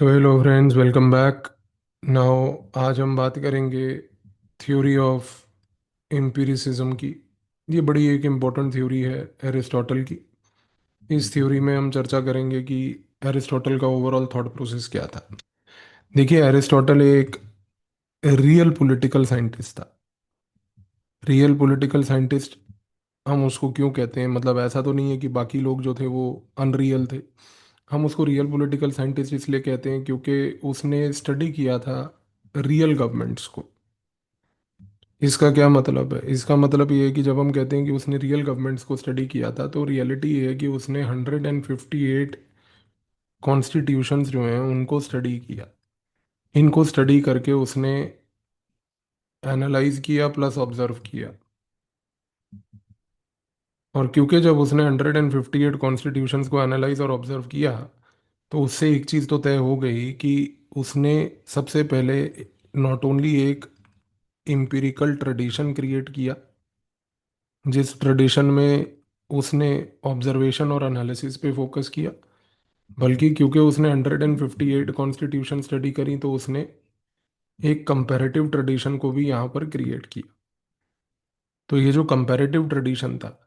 तो hello friends, welcome back. Now आज हम बात करेंगे थ्योरी ऑफ एम्पिरिसिज्म की। ये बड़ी एक इम्पोर्टेंट थ्योरी है एरिस्टोटल की। इस थ्योरी में हम चर्चा करेंगे कि एरिस्टोटल का ओवरऑल थॉट प्रोसेस क्या था। देखिए, एरिस्टोटल एक रियल पॉलिटिकल साइंटिस्ट था। रियल पॉलिटिकल साइंटिस्ट हम उसको क्यों कहते हैं, मतलब ऐसा तो नहीं है कि बाकी लोग जो थे वो अनरियल थे। हम उसको रियल पॉलिटिकल साइंटिस्ट इसलिए कहते हैं क्योंकि उसने स्टडी किया था रियल गवर्नमेंट्स को। इसका क्या मतलब है? इसका मतलब ये है कि जब हम कहते हैं कि उसने रियल गवर्नमेंट्स को स्टडी किया था, तो रियलिटी ये है कि उसने 158 कॉन्स्टिट्यूशंस जो हैं उनको स्टडी किया। इनको स्टडी करके उसने एनालाइज किया प्लस ऑब्जर्व किया। और क्योंकि जब उसने 158 कॉन्स्टिट्यूशंस को एनालाइज और ऑब्जर्व किया, तो उससे एक चीज़ तो तय हो गई कि उसने सबसे पहले नॉट ओनली एक इम्पिरिकल ट्रेडिशन क्रिएट किया, जिस ट्रेडिशन में उसने ऑब्जर्वेशन और एनालिसिस पे फोकस किया, बल्कि क्योंकि उसने 158 कॉन्स्टिट्यूशन स्टडी करी, तो उसने एक कंपैरेटिव ट्रेडिशन को भी यहाँ पर क्रिएट किया। तो ये जो कंपैरेटिव ट्रेडिशन था,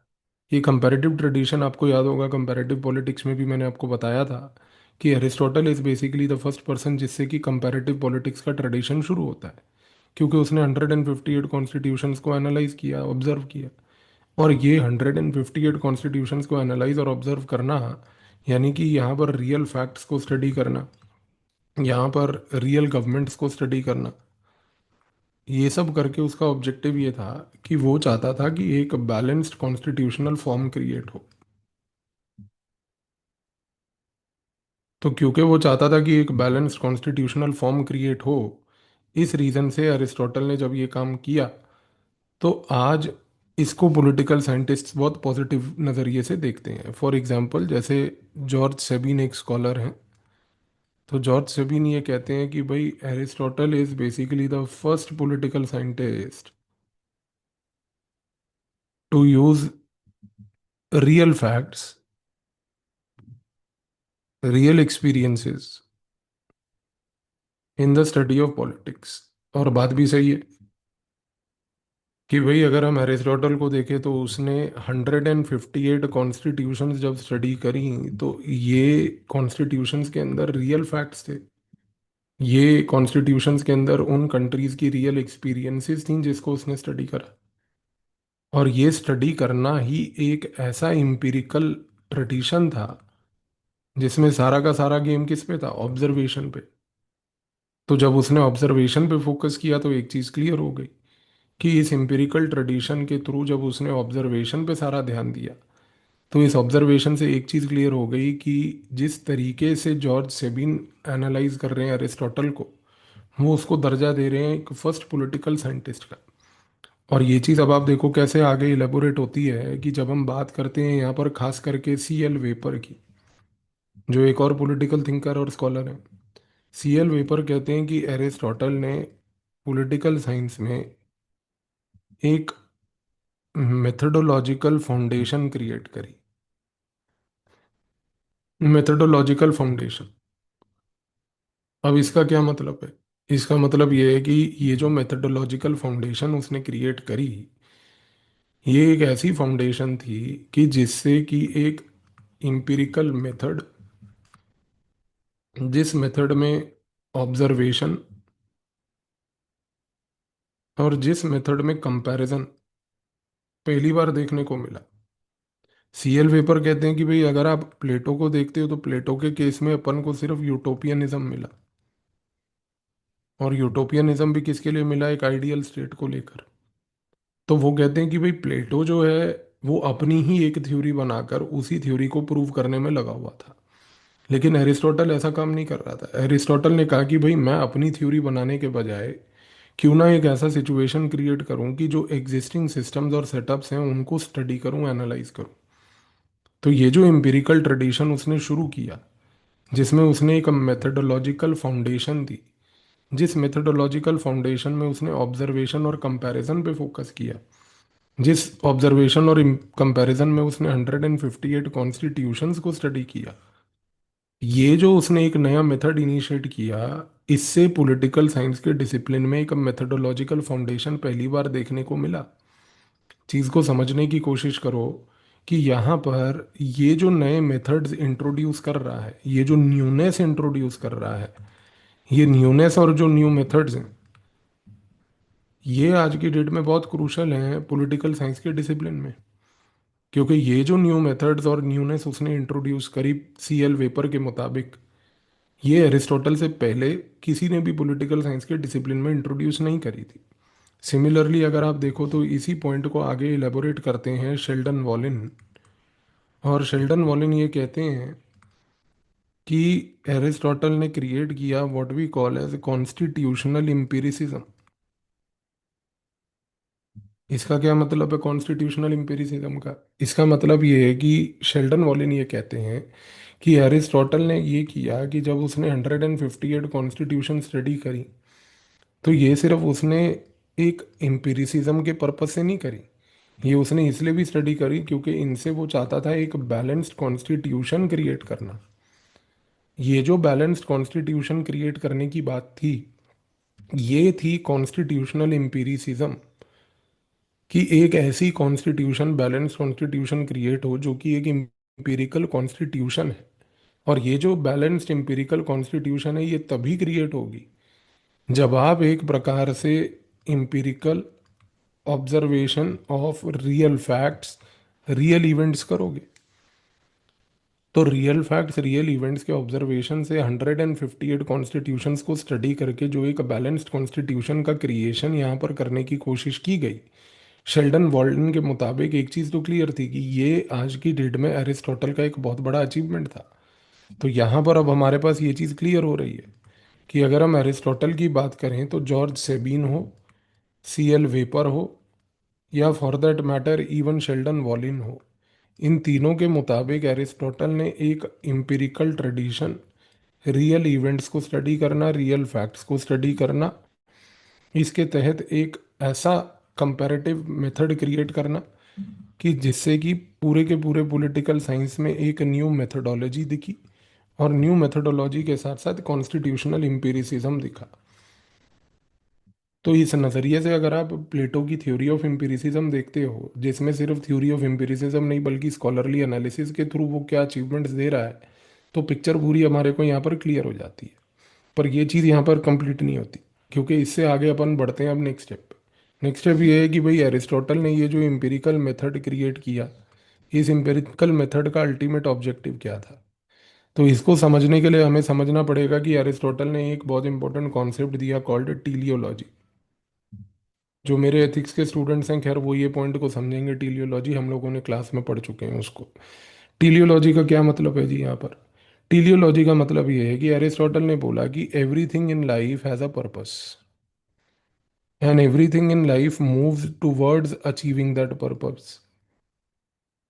ये कंपैरेटिव ट्रेडिशन आपको याद होगा, कंपैरेटिव पॉलिटिक्स में भी मैंने आपको बताया था कि Aristotle is basically the first person जिससे कि कंपैरेटिव पॉलिटिक्स का ट्रेडिशन शुरू होता है, क्योंकि उसने 158 कॉन्स्टिट्यूशंस को एनालाइज किया, ऑब्जर्व किया। और ये 158 कॉन्स्टिट्यूशंस को एनालाइज और ऑब्जर्व करना, यानी कि यहाँ पर रियल फैक्ट्स को स्टडी करना, यहाँ पर रियल गवर्नमेंट्स को स्टडी करना, ये सब करके उसका ऑब्जेक्टिव ये था कि वो चाहता था कि एक बैलेंस्ड कॉन्स्टिट्यूशनल फॉर्म क्रिएट हो। तो क्योंकि वो चाहता था कि एक बैलेंस्ड कॉन्स्टिट्यूशनल फॉर्म क्रिएट हो, इस रीज़न से अरिस्टोटल ने जब ये काम किया, तो आज इसको पॉलिटिकल साइंटिस्ट्स बहुत पॉजिटिव नज़रिए से देखते हैं। फॉर एग्जांपल, जैसे जॉर्ज सेबिन एक स्कॉलर हैं, तो जॉर्ज सेबिन ये कहते हैं कि भाई Aristotle is basically the first political scientist to use real facts, real experiences in the study of politics. और बात भी सही है कि भाई अगर हम एरिस्टोटल को देखें, तो उसने 158 कॉन्स्टिट्यूशंस जब स्टडी करी, तो ये कॉन्स्टिट्यूशंस के अंदर रियल फैक्ट्स थे। ये कॉन्स्टिट्यूशंस के अंदर उन कंट्रीज की रियल एक्सपीरियंसेस थी जिसको उसने स्टडी करा। और ये स्टडी करना ही एक ऐसा इम्पिरिकल ट्रेडिशन था जिसमें सारा का सारा गेम किस पे था? ऑब्जर्वेशन पे। तो जब उसने ऑब्जर्वेशन पे फोकस किया, तो एक चीज़ क्लियर हो गई कि इस एम्पिरिकल ट्रेडिशन के थ्रू जब उसने ऑब्जर्वेशन पे सारा ध्यान दिया, तो इस ऑब्जर्वेशन से एक चीज़ क्लियर हो गई कि जिस तरीके से जॉर्ज सेबिन एनालाइज कर रहे हैं अरिस्टोटल को, वो उसको दर्जा दे रहे हैं एक फर्स्ट पॉलिटिकल साइंटिस्ट का। और ये चीज़ अब आप देखो कैसे आगे इलेबोरेट होती है कि जब हम बात करते हैं यहाँ पर खास करके सीएल वेपर की, जो एक और पॉलिटिकल थिंकर और स्कॉलर हैं। सीएल वेपर कहते हैं कि एरिस्टोटल ने पॉलिटिकल साइंस में एक मेथडोलॉजिकल फाउंडेशन क्रिएट करी। मेथडोलॉजिकल फाउंडेशन, अब इसका क्या मतलब है? इसका मतलब ये है कि ये जो मेथडोलॉजिकल फाउंडेशन उसने क्रिएट करी, ये एक ऐसी फाउंडेशन थी कि जिससे कि एक इम्पिरिकल मेथड, जिस मेथड में ऑब्जर्वेशन और जिस मेथड में कंपैरिजन पहली बार देखने को मिला। सीएल वेपर कहते हैं कि भाई अगर आप प्लेटो को देखते हो, तो प्लेटो के केस में अपन को सिर्फ यूटोपियनिज्म मिला। और यूटोपियनिज्म भी किसके लिए मिला? एक आइडियल स्टेट को लेकर। तो वो कहते हैं कि भाई प्लेटो जो है वो अपनी ही एक थ्योरी बनाकर उसी थ्योरी को प्रूव करने में लगा हुआ था। लेकिन एरिस्टोटल ऐसा काम नहीं कर रहा था। एरिस्टोटल ने कहा कि भाई मैं अपनी थ्योरी बनाने के बजाय क्यों ना एक ऐसा सिचुएशन क्रिएट करूं कि जो एग्जिस्टिंग सिस्टम्स और सेटअप्स हैं उनको स्टडी करूं, एनालाइज करूं। तो ये जो एम्पिरिकल ट्रेडिशन उसने शुरू किया, जिसमें उसने एक मेथडोलॉजिकल फाउंडेशन दी, जिस मेथडोलॉजिकल फाउंडेशन में उसने ऑब्जर्वेशन और कंपैरिजन पे फोकस किया, जिस ऑब्जर्वेशन और कंपैरिजन में उसने 158 कॉन्स्टिट्यूशंस को स्टडी किया, ये जो उसने एक नया मेथड इनिशिएट किया, इससे पॉलिटिकल साइंस के डिसिप्लिन में एक मेथडोलॉजिकल फाउंडेशन पहली बार देखने को मिला। चीज़ को समझने की कोशिश करो कि यहाँ पर ये जो नए मेथड्स इंट्रोड्यूस कर रहा है, ये जो न्यूनेस इंट्रोड्यूस कर रहा है, ये न्यूनेस और जो न्यू मेथड्स हैं, ये आज की डेट में बहुत क्रूशल हैं पॉलिटिकल साइंस के डिसिप्लिन में। क्योंकि ये जो न्यू मेथड्स और न्यूनेस उसने इंट्रोड्यूस करी सीएल वेपर के मुताबिक, ये एरिस्टोटल से पहले किसी ने भी पॉलिटिकल साइंस के डिसिप्लिन में इंट्रोड्यूस नहीं करी थी। सिमिलरली अगर आप देखो तो इसी पॉइंट को आगे इलेबोरेट करते हैं शेल्डन वॉलिन। और शेल्डन वॉलिन ये कहते हैं कि एरिस्टोटल ने क्रिएट किया what we call as constitutional empiricism. इसका क्या मतलब है कॉन्स्टिट्यूशनल एम्पिरिसिज्म का? इसका मतलब ये है कि शेल्डन वॉलिन ये कहते हैं कि एरिस्टोटल ने ये किया कि जब उसने 158 कॉन्स्टिट्यूशन स्टडी करी, तो ये सिर्फ उसने एक एम्पिरिसिज्म के पर्पज से नहीं करी। ये उसने इसलिए भी स्टडी करी क्योंकि इनसे वो चाहता था एक बैलेंस्ड कॉन्स्टिट्यूशन क्रिएट करना। ये जो बैलेंस्ड कॉन्स्टिट्यूशन क्रिएट करने की बात थी, ये थी कॉन्स्टिट्यूशनल एम्पिरिसिज्म। कि एक ऐसी कॉन्स्टिट्यूशन, बैलेंस्ड कॉन्स्टिट्यूशन क्रिएट हो जो कि एक एम्पिरिकल कॉन्स्टिट्यूशन है। और ये जो बैलेंस्ड एम्पिरिकल कॉन्स्टिट्यूशन है, ये तभी क्रिएट होगी जब आप एक प्रकार से empirical observation of real facts, real events करोगे। तो रियल फैक्ट्स, रियल इवेंट्स के ऑब्जर्वेशन से 158 कॉन्स्टिट्यूशंस को स्टडी करके जो एक बैलेंस्ड कॉन्स्टिट्यूशन का क्रिएशन यहाँ पर करने की कोशिश की गई, शेल्डन वॉल्डन के मुताबिक एक चीज़ तो क्लियर थी कि ये आज की डेट में एरिस्टोटल का एक बहुत बड़ा अचीवमेंट था। तो यहाँ पर अब हमारे पास ये चीज़ क्लियर हो रही है कि अगर हम एरिस्टोटल की बात करें तो जॉर्ज सेबीन हो, सीएल वेपर हो, या for that matter even Sheldon violin हो, इन तीनों के मुताबिक एरिस्टोटल ने एक एम्पिरिकल ट्रेडिशन, रियल इवेंट्स को स्टडी करना, रियल फैक्ट्स को स्टडी करना, इसके तहत एक ऐसा कंपैरेटिव मेथड क्रिएट करना कि जिससे कि पूरे के पूरे पॉलिटिकल साइंस में एक न्यू मेथडोलॉजी दिखी। और न्यू मेथडोलॉजी के साथ साथ कॉन्स्टिट्यूशनल एम्पिरिसिज्म दिखा। तो इस नज़रिए से अगर आप प्लेटो की थ्योरी ऑफ एम्पिरिसिज्म देखते हो, जिसमें सिर्फ थ्योरी ऑफ एम्पिरिसिज्म नहीं बल्कि स्कॉलरली एनालिसिस के थ्रू वो क्या अचीवमेंट्स दे रहा है, तो पिक्चर पूरी हमारे को यहाँ पर क्लियर हो जाती है। पर ये चीज़ यहाँ पर कंप्लीट नहीं होती, क्योंकि इससे आगे अपन बढ़ते हैं अब नेक्स्ट स्टेप। नेक्स्ट स्टेप ये है कि भाई एरिस्टोटल ने ये जो एम्पिरिकल मेथड क्रिएट किया, इस एम्पिरिकल मेथड का अल्टीमेट ऑब्जेक्टिव क्या था। तो इसको समझने के लिए हमें समझना पड़ेगा कि एरिस्टोटल ने एक बहुत इंपॉर्टेंट कॉन्सेप्ट दिया कॉल्ड टीलियोलॉजी। जो मेरे एथिक्स के स्टूडेंट्स हैं, खैर वो ये पॉइंट को समझेंगे, टीलियोलॉजी हम लोगों ने क्लास में पढ़ चुके हैं उसको। टीलियोलॉजी का क्या मतलब है जी यहाँ पर? टीलियोलॉजी का मतलब ये है कि एरिस्टोटल ने बोला कि everything in life has a purpose, and everything in life moves towards achieving that purpose,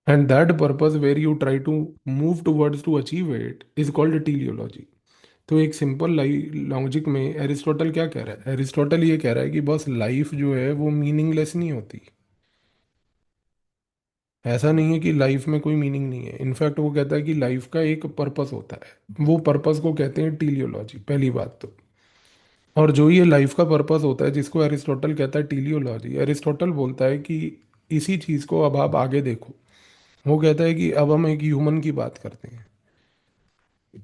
and that purpose where you try to move towards to achieve it is called teleology. तो एक simple logic में Aristotle क्या कह रहा है? Aristotle ये कह रहा है कि बस लाइफ जो है वो मीनिंगलेस नहीं होती। ऐसा नहीं है कि लाइफ में कोई मीनिंग नहीं है। इनफैक्ट वो कहता है कि लाइफ का एक पर्पस होता है, वो पर्पस को कहते हैं टीलियोलॉजी, पहली बात तो। और जो ये लाइफ का पर्पस होता है जिसको एरिस्टोटल कहता है टीलियोलॉजी, एरिस्टोटल बोलता है कि इसी चीज़ को अब आप आगे देखो। वो कहता है कि अब हम एक ह्यूमन की बात करते हैं।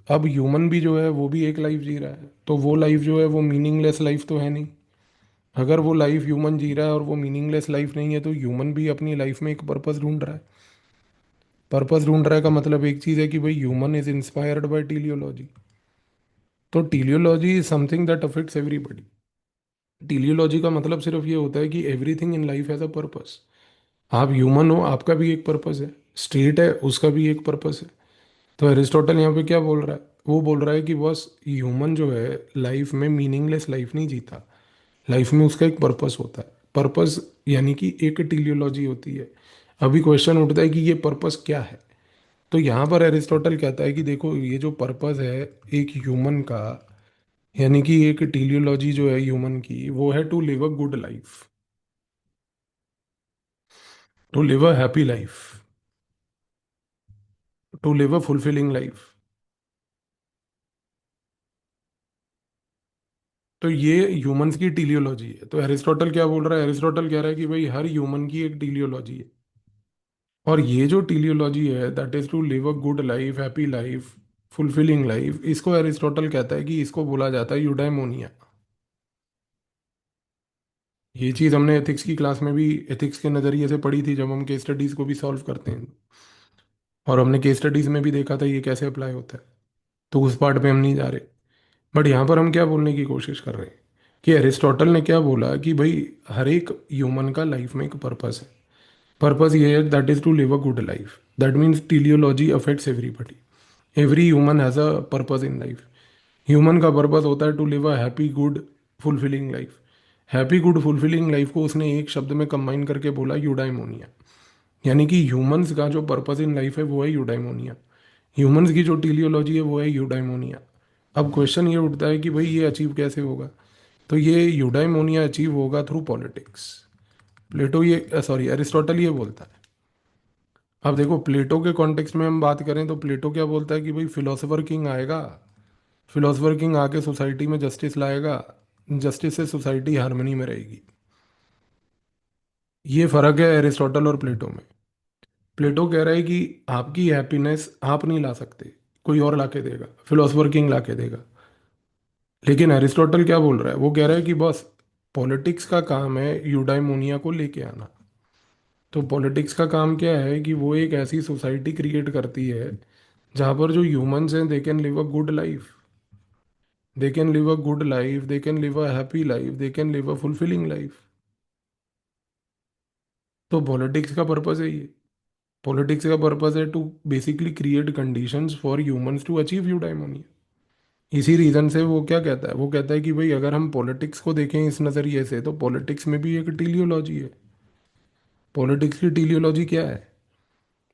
अब ह्यूमन भी जो है वो भी एक लाइफ जी रहा है, तो वो लाइफ जो है वो मीनिंगलेस लाइफ तो है नहीं। अगर वो लाइफ ह्यूमन जी रहा है और वो मीनिंगलेस लाइफ नहीं है, तो ह्यूमन भी अपनी लाइफ में एक पर्पस ढूंढ रहा है। पर्पस ढूंढ रहा है का मतलब एक चीज़ है कि भाई human is inspired by teleology. तो teleology is something that affects everybody. Teleology का मतलब सिर्फ ये होता है कि everything in life has a purpose. आप ह्यूमन हो, आपका भी एक पर्पस है। स्टेट है, उसका भी एक पर्पस है। तो एरिस्टोटल यहाँ पे क्या बोल रहा है? वो बोल रहा है कि बस ह्यूमन जो है लाइफ में मीनिंगलेस लाइफ नहीं जीता। लाइफ में उसका एक पर्पस होता है। पर्पस यानी कि एक टीलियोलॉजी होती है। अभी क्वेश्चन उठता है कि ये पर्पस क्या है? तो यहाँ पर एरिस्टोटल कहता है कि देखो, ये जो पर्पस है एक ह्यूमन का, यानी कि एक टीलियोलॉजी जो है ह्यूमन की, वो है to live a good life, to live a happy life, to live a fulfilling life. तो ये ह्यूमंस की टीलियोलॉजी है। तो एरिस्टोटल क्या बोल रहा है? एरिस्टोटल कह रहा है कि भाई हर ह्यूमन की एक टीलियोलॉजी है, और ये जो टीलियोलॉजी है that is to live a good life, happy life, fulfilling life, इसको एरिस्टोटल कहता है कि इसको बोला जाता है यूडाइमोनिया। ये चीज़ हमने एथिक्स की क्लास में भी एथिक्स के नज़रिए से पढ़ी थी, जब हम केस स्टडीज़ को भी सॉल्व करते हैं, और हमने केस स्टडीज़ में भी देखा था ये कैसे अप्लाई होता है। तो उस पार्ट पे हम नहीं जा रहे, बट यहाँ पर हम क्या बोलने की कोशिश कर रहे हैं कि एरिस्टोटल ने क्या बोला कि भाई हर एक ह्यूमन का लाइफ में एक पर्पस है। पर्पस ये है that is to live a good life. That means teleology affects everybody. Every human has a purpose in life. Human का पर्पस होता है to live a happy good fulfilling life. Happy good fulfilling life को उसने एक शब्द में combine करके बोला यूडाइमोनिया। यानी कि ह्यूमंस का जो पर्पस इन लाइफ है वो है यूडाइमोनिया। ह्यूमंस की जो टीलियोलॉजी है वो है यूडाइमोनिया। अब क्वेश्चन ये उठता है कि भाई ये अचीव कैसे होगा? तो ये यूडाइमोनिया अचीव होगा थ्रू पॉलिटिक्स। प्लेटो ये सॉरी एरिस्टोटल ये बोलता है। अब देखो प्लेटो के कॉन्टेक्स्ट में हम बात करें तो प्लेटो क्या बोलता है कि भाई फिलोसोफर किंग आएगा, फिलोसोफर किंग आके सोसाइटी में जस्टिस लाएगा, जस्टिस से सोसाइटी हार्मनी में रहेगी। ये फर्क है एरिस्टोटल और प्लेटो में। प्लेटो कह रहा है कि आपकी हैप्पीनेस आप नहीं ला सकते, कोई और लाके देगा, फिलोसोफर किंग लाके देगा। लेकिन एरिस्टोटल क्या बोल रहा है? वो कह रहा है कि बस पॉलिटिक्स का काम है यूडाइमोनिया को लेके आना। तो पॉलिटिक्स का काम क्या है कि वो एक ऐसी सोसाइटी क्रिएट करती है जहाँ पर जो ह्यूमंस हैं they can live a good life, they can live a good life, they can live a happy life, they can live a fulfilling life. तो पॉलिटिक्स का पर्पस है ये। पॉलिटिक्स का पर्पस है to basically create conditions for humans to achieve eudaimonia. इसी reason से वो क्या कहता है? वो कहता है कि भाई अगर हम पॉलिटिक्स को देखें इस नज़रिए से तो पॉलिटिक्स में भी एक टीलियोलॉजी है। पॉलिटिक्स की टीलियोलॉजी क्या है?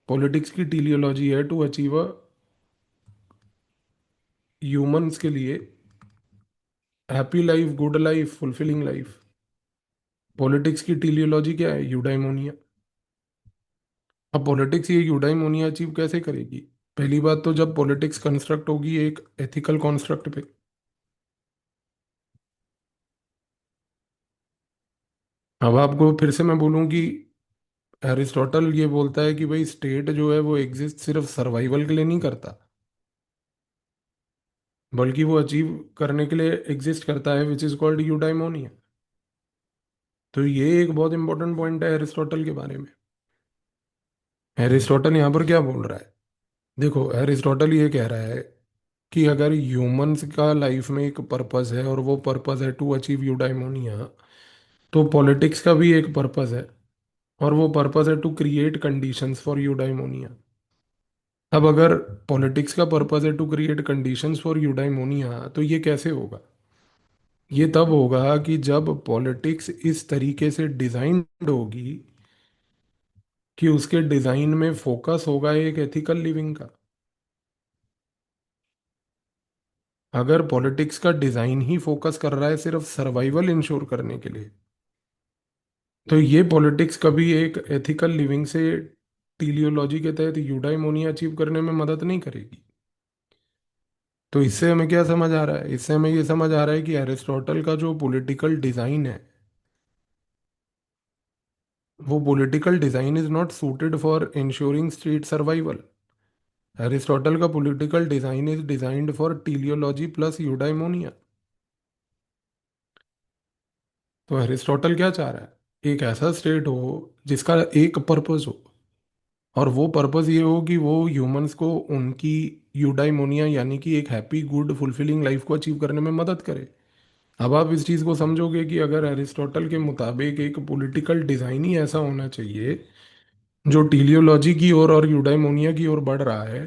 पॉलिटिक्स की टीलियोलॉजी है टू अचीव अ ह्यूमंस के लिए happy life, good life, fulfilling life. Politics की टीलियोलॉजी क्या है? यूडाइमोनिया। अब पॉलिटिक्स ये यूडाइमोनिया अचीव कैसे करेगी? पहली बात तो जब पॉलिटिक्स कंस्ट्रक्ट होगी एक एथिकल कॉन्स्ट्रक्ट पे। अब आपको फिर से मैं बोलूं कि एरिस्टोटल ये बोलता है कि भाई स्टेट जो है वो एग्जिस्ट सिर्फ सर्वाइवल के लिए नहीं करता, बल्कि वो अचीव करने के लिए एग्जिस्ट करता है, विच इज कॉल्ड यूडाइमोनिया। तो ये एक बहुत इंपॉर्टेंट पॉइंट है एरिस्टोटल के बारे में। एरिस्टोटल यहाँ पर क्या बोल रहा है? देखो एरिस्टोटल ये कह रहा है कि अगर ह्यूमंस का लाइफ में एक पर्पस है और वो पर्पस है टू अचीव यूडाइमोनिया, तो पॉलिटिक्स का भी एक पर्पस है, और वो पर्पस है to create conditions for eudaimonia. अब अगर पॉलिटिक्स का पर्पस है to create conditions for eudaimonia तो ये कैसे होगा? ये तब होगा कि जब पॉलिटिक्स इस तरीके से डिजाइन्ड होगी कि उसके डिजाइन में फोकस होगा एक एथिकल लिविंग का। अगर पॉलिटिक्स का डिजाइन ही फोकस कर रहा है सिर्फ सर्वाइवल इंश्योर करने के लिए, तो ये पॉलिटिक्स कभी एक एथिकल लिविंग से टीलियोलॉजी के तहत यूडाइमोनिया अचीव करने में मदद नहीं करेगी। तो इससे हमें क्या समझ आ रहा है? इससे हमें ये समझ आ रहा है कि एरिस्टोटल का जो पॉलिटिकल डिजाइन है, वो political design is not suited for ensuring state survival. Aristotle का political design is designed for teleology plus eudaimonia. तो एरिस्टोटल क्या चाह रहा है? एक ऐसा स्टेट हो जिसका एक पर्पस हो, और वो पर्पस ये हो कि वो ह्यूमंस को उनकी यूडाइमोनिया यानी कि एक हैप्पी गुड फुलफिलिंग लाइफ को अचीव करने में मदद करे। अब आप इस चीज़ को समझोगे कि अगर एरिस्टोटल के मुताबिक एक पॉलिटिकल डिज़ाइन ही ऐसा होना चाहिए जो टीलियोलॉजी की ओर और यूडाइमोनिया की ओर बढ़ रहा है,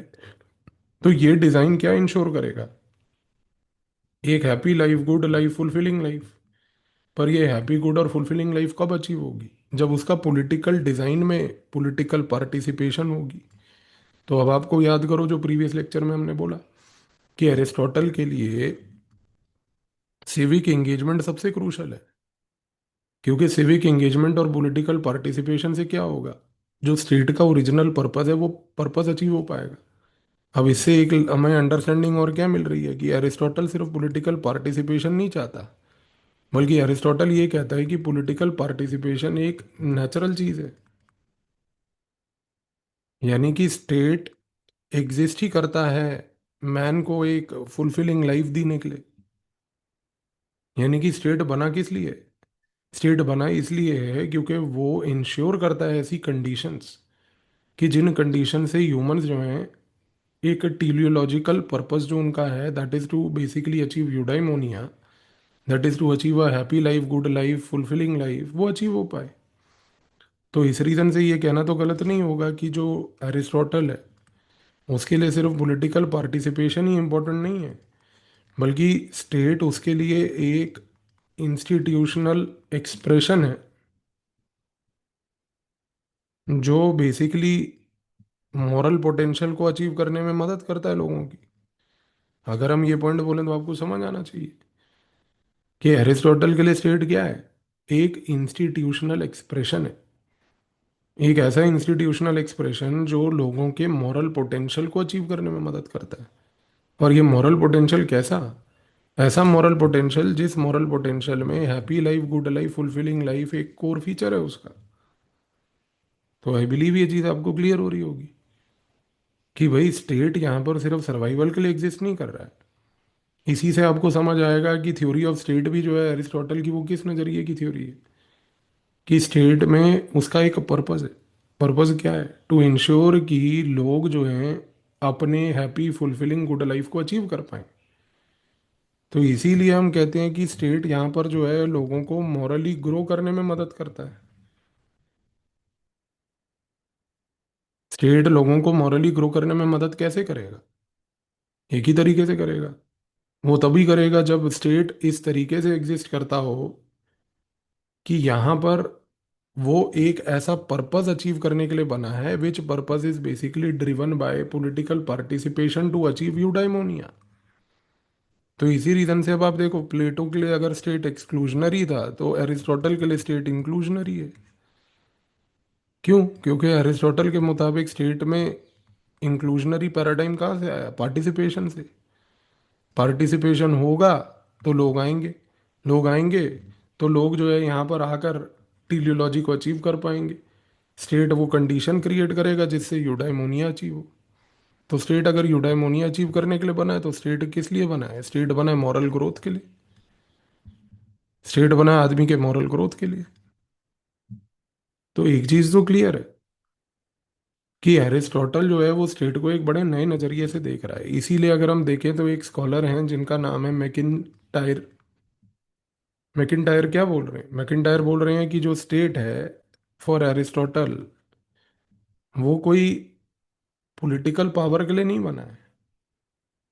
तो ये डिज़ाइन क्या इंश्योर करेगा? एक happy life, good life, fulfilling life. पर ये हैप्पी गुड और फुलफिलिंग लाइफ कब अचीव होगी? जब उसका पॉलिटिकल डिज़ाइन में पॉलिटिकल पार्टिसिपेशन होगी। तो अब आपको याद करो जो प्रीवियस लेक्चर में हमने बोला कि एरिस्टोटल के लिए सिविक एंगेजमेंट सबसे क्रूशल है, क्योंकि सिविक एंगेजमेंट और पॉलिटिकल पार्टिसिपेशन से क्या होगा? जो स्टेट का ओरिजिनल पर्पस है वो पर्पस अचीव हो पाएगा। अब इससे एक हमें अंडरस्टैंडिंग और क्या मिल रही है कि एरिस्टोटल सिर्फ पॉलिटिकल पार्टिसिपेशन नहीं चाहता, बल्कि अरिस्टोटल ये कहता है कि पॉलिटिकल पार्टिसिपेशन एक नेचुरल चीज है। यानी कि स्टेट एग्जिस्ट ही करता है मैन को एक फुलफिलिंग लाइफ देने के लिए। यानी कि स्टेट बना किस लिए? स्टेट बना इसलिए है क्योंकि वो इंश्योर करता है ऐसी कंडीशंस कि जिन कंडीशन से ह्यूमंस जो हैं एक टीलियोलॉजिकल पर्पस जो उनका है that is to basically achieve eudaimonia, that is to achieve a happy life, good life, fulfilling life, वो अचीव हो पाए। तो इस रीजन से ये कहना तो गलत नहीं होगा कि जो एरिस्टोटल है उसके लिए सिर्फ पॉलिटिकल पार्टिसिपेशन ही इम्पोर्टेंट नहीं है, बल्कि स्टेट उसके लिए एक इंस्टीट्यूशनल एक्सप्रेशन है जो बेसिकली मॉरल पोटेंशियल को अचीव करने में मदद करता है लोगों की। अगर हम ये पॉइंट बोलें तो आपको समझ आना चाहिए कि एरिस्टोटल के लिए स्टेट क्या है? एक इंस्टीट्यूशनल एक्सप्रेशन है। एक ऐसा इंस्टीट्यूशनल एक्सप्रेशन जो लोगों के मॉरल पोटेंशियल को अचीव करने में मदद करता है। और ये मॉरल पोटेंशियल कैसा? ऐसा मॉरल पोटेंशियल जिस मॉरल पोटेंशियल में happy life, good life, fulfilling life एक कोर फीचर है उसका। तो आई बिलीव ये चीज़ आपको क्लियर हो रही होगी कि भाई स्टेट यहाँ पर सिर्फ सर्वाइवल के लिए एग्जिस्ट नहीं कर रहा है। इसी से आपको समझ आएगा कि थ्योरी ऑफ स्टेट भी जो है एरिस्टोटल की वो किस नज़रिए की थ्योरी है कि स्टेट में उसका एक पर्पस है। पर्पस क्या है? टू इंश्योर कि लोग जो हैं अपने हैप्पी फुलफिलिंग गुड लाइफ को अचीव कर पाए। तो इसीलिए हम कहते हैं कि स्टेट यहाँ पर जो है लोगों को मॉरली ग्रो करने में मदद करता है। स्टेट लोगों को मॉरली ग्रो करने में मदद कैसे करेगा? एक ही तरीके से करेगा। वो तभी करेगा जब स्टेट इस तरीके से एग्जिस्ट करता हो कि यहाँ पर वो एक ऐसा पर्पस अचीव करने के लिए बना है which purpose is basically driven by political participation to achieve eudaimonia. तो इसी रीजन से अब आप देखो प्लेटो के लिए अगर स्टेट एक्सक्लूजनरी था तो एरिस्टोटल के लिए स्टेट इंक्लूजनरी है। क्यों? क्योंकि एरिस्टोटल के मुताबिक स्टेट में इंक्लूजनरी पैराडाइम कहाँ से आया? पार्टिसिपेशन से। पार्टिसिपेशन होगा तो लोग आएंगे, लोग आएंगे तो लोग जो है यहाँ पर आकर टीलियोलॉजी को अचीव कर पाएंगे। स्टेट वो कंडीशन क्रिएट करेगा जिससे यूडाइमोनिया अचीव हो। तो स्टेट अगर यूडाइमोनिया अचीव करने के लिए बना है तो स्टेट किस लिए बना है? स्टेट बना है मॉरल ग्रोथ के लिए। स्टेट बना है आदमी के मॉरल ग्रोथ के लिए। तो एक चीज तो क्लियर है कि एरिस्टोटल जो है वो स्टेट को एक बड़े नए नजरिए से देख रहा है। इसीलिए अगर हम देखें तो एक स्कॉलर हैं जिनका नाम है मैकिन। मैकिन क्या बोल रहे हैं? मैकिन बोल रहे हैं कि जो स्टेट है फॉर एरिस्टोटल वो कोई पॉलिटिकल पावर के लिए नहीं बना है,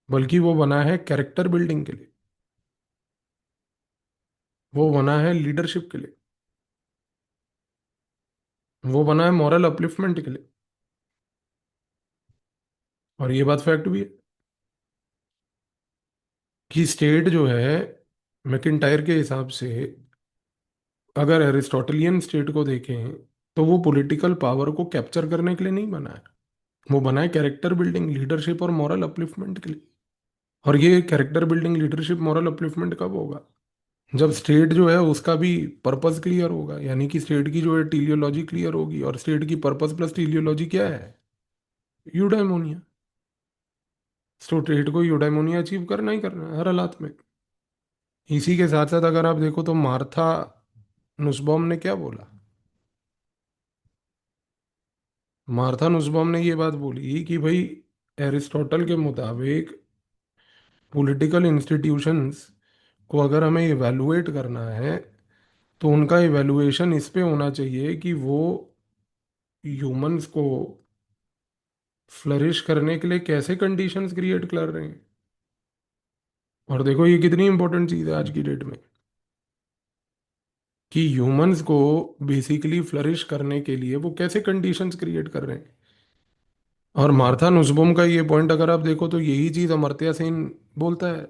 बल्कि वो बना है कैरेक्टर बिल्डिंग के लिए। वो बना है लीडरशिप के लिए। वो बना है मॉरल अपलिफ्टमेंट के लिए। और ये बात फैक्ट भी है कि स्टेट जो है मैकिन के हिसाब से अगर एरिस्टोटलियन स्टेट को देखें तो वो पॉलिटिकल पावर को कैप्चर करने के लिए नहीं बना है। वो बना है कैरेक्टर बिल्डिंग, लीडरशिप और मॉरल अपलिफ्टमेंट के लिए। और ये character building, leadership, moral upliftment कब होगा? जब स्टेट जो है उसका भी पर्पस क्लियर होगा। यानी कि स्टेट की जो है टीलियोलॉजी क्लियर होगी। और स्टेट की पर्पस प्लस टीलियोलॉजी क्या है? यूडाइमोनिया। स्टेट को यूडाइमोनिया अचीव करना ही करना है हर हालात में। इसी के साथ साथ अगर आप देखो तो मार्था नुसबॉम ने क्या बोला? मार्था नुसबॉम ने ये बात बोली कि भाई एरिस्टोटल के मुताबिक पॉलिटिकल इंस्टीट्यूशंस को अगर हमें इवेलुएट करना है तो उनका इवेलुएशन इस पे होना चाहिए कि वो ह्यूमंस को फ्लरिश करने के लिए कैसे कंडीशंस क्रिएट कर रहे हैं। और देखो ये कितनी इंपॉर्टेंट चीज़ है आज की डेट में कि ह्यूमंस को बेसिकली फ्लरिश करने के लिए वो कैसे कंडीशंस क्रिएट कर रहे हैं। और मार्था नुसबोम का ये पॉइंट अगर आप देखो तो यही चीज़ अमर्त्य सेन बोलता है।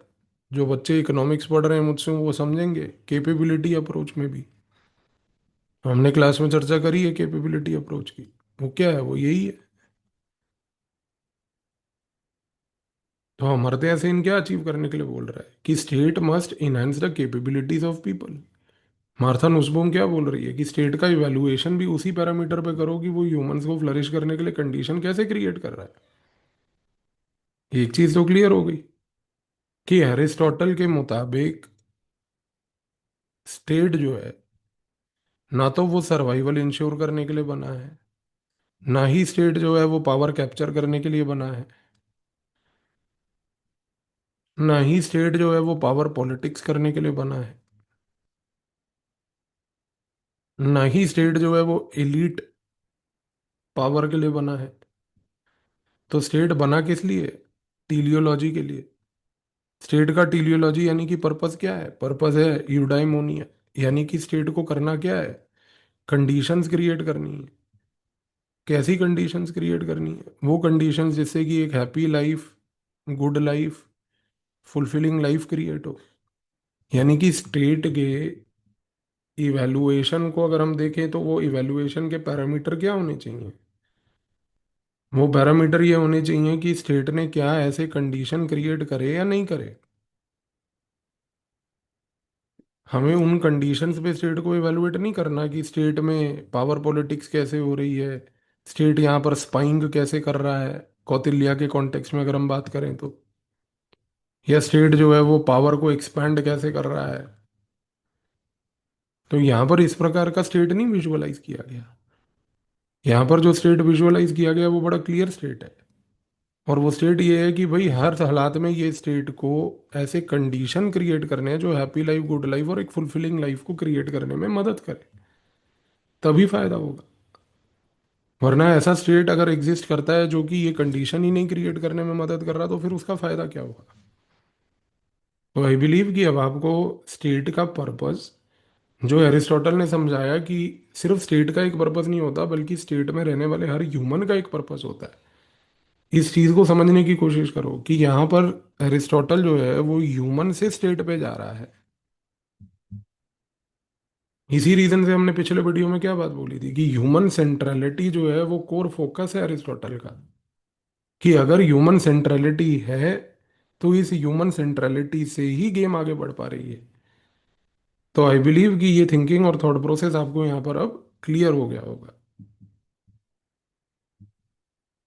जो बच्चे इकोनॉमिक्स पढ़ रहे हैं मुझसे वो समझेंगे कैपेबिलिटी अप्रोच में भी। हमने क्लास में चर्चा करी है कैपेबिलिटी अप्रोच की। वो क्या है? वो यही है तो अमर्त्य सेन क्या अचीव करने के लिए बोल रहा है कि state must enhance the capabilities of people. Martha Nussbaum क्या बोल रही है कि स्टेट का इवैल्यूएशन भी उसी पैरामीटर पे करो कि वो ह्यूमंस को फ्लरिश करने के लिए कंडीशन कैसे क्रिएट कर रहा है। एक चीज तो क्लियर हो गई कि एरिस्टोटल के मुताबिक स्टेट जो है ना तो वो सर्वाइवल इंश्योर करने के लिए बना है, ना ही स्टेट जो है वो पावर कैप्चर करने के लिए बना है, ना ही स्टेट जो है वो पावर पॉलिटिक्स करने के लिए बना है, ना ही स्टेट जो है वो एलीट पावर के लिए बना है। तो स्टेट बना किस लिए? टीलियोलॉजी के लिए। स्टेट का टीलियोलॉजी यानी कि पर्पस क्या है? पर्पस है यूडाइमोनिया, यानी कि स्टेट को करना क्या है? कंडीशंस क्रिएट करनी है। कैसी कंडीशंस क्रिएट करनी है? वो कंडीशंस जिससे कि एक happy life, good life, fulfilling life create हो। यानी कि स्टेट के इवैल्यूएशन को अगर हम देखें तो वो इवैल्यूएशन के पैरामीटर क्या होने चाहिए? वो पैरामीटर ये होने चाहिए कि स्टेट ने क्या ऐसे कंडीशन क्रिएट करे या नहीं करे। हमें उन कंडीशंस पे स्टेट को इवेलुएट नहीं करना कि स्टेट में पावर पॉलिटिक्स कैसे हो रही है, स्टेट यहाँ पर स्पाइंग कैसे कर रहा है, कौटिल्य के कॉन्टेक्स्ट में अगर हम बात करें तो, या स्टेट जो है वो पावर को एक्सपैंड कैसे कर रहा है। तो यहाँ पर इस प्रकार का स्टेट नहीं विजुअलाइज किया गया। यहाँ पर जो स्टेट विजुअलाइज किया गया वो बड़ा क्लियर स्टेट है। और वो स्टेट ये है कि भाई हर हालात में ये स्टेट को ऐसे कंडीशन क्रिएट करने हैं जो हैप्पी लाइफ, गुड लाइफ और एक फुलफिलिंग लाइफ को क्रिएट करने में मदद करे, तभी फायदा होगा। वरना ऐसा स्टेट अगर एग्जिस्ट करता है जो कि ये कंडीशन ही नहीं क्रिएट करने में मदद कर रहा, तो फिर उसका फायदा क्या होगा? तो आई बिलीव कि अब आपको स्टेट का पर्पस, जो एरिस्टोटल ने समझाया कि सिर्फ स्टेट का एक पर्पस नहीं होता बल्कि स्टेट में रहने वाले हर ह्यूमन का एक पर्पस होता है, इस चीज को समझने की कोशिश करो कि यहाँ पर एरिस्टोटल जो है वो ह्यूमन से स्टेट पे जा रहा है। इसी रीजन से हमने पिछले वीडियो में क्या बात बोली थी कि ह्यूमन सेंट्रलिटी जो है वो कोर फोकस है एरिस्टोटल का। कि अगर ह्यूमन सेंट्रलिटी है तो इस ह्यूमन सेंट्रलिटी से ही गेम आगे बढ़ पा रही है। तो आई बिलीव कि ये थिंकिंग और थॉट प्रोसेस आपको यहाँ पर अब क्लियर हो गया होगा।